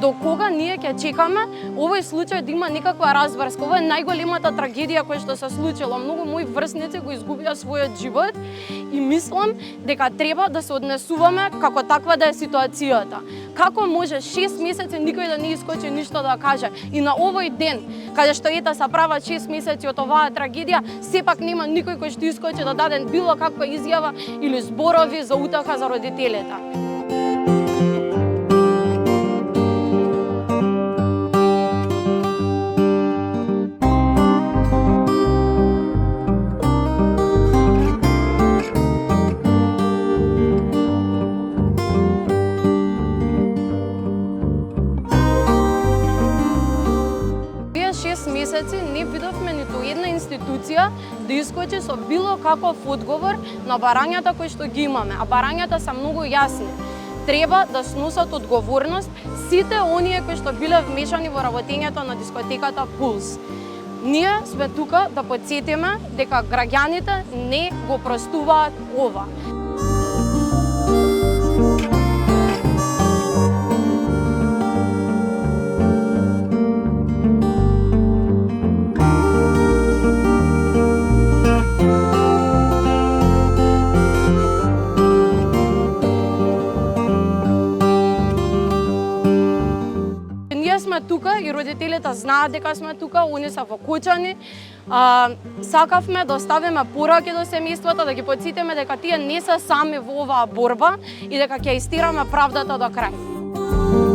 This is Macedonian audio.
До кога ние ќе чекаме овој случај да има некаква разврска? Ова е најголемата трагедија која што се случила. Многу мои врсници го изгубија својот живот и мислам дека треба да се однесуваме како таква да е ситуацијата. Како може 6 месеци никој да не искочи ништо да каже и на овој ден, каде што ета се прават 6 месеци од оваа трагедија, сепак нема никој кој што искочи да даде било каква изјава или зборови за утеха за родителите. Месеци не видовме ниту една институција да искочи со било каков одговор на барањата кои што ги имаме, а барањата се многу јасни. Треба да сносат одговорност сите оние кои што биле вмешани во работењето на дискотеката Пулс. Ние сме тука да потсетиме дека граѓаните не го простуваат ова. Сме тука и родителите знаат дека сме тука, они се вокучани. Сакавме да оставиме пораки до семејствата, да ги потсетиме дека тие не се сами во оваа борба и дека ќе истераме правдата до крај.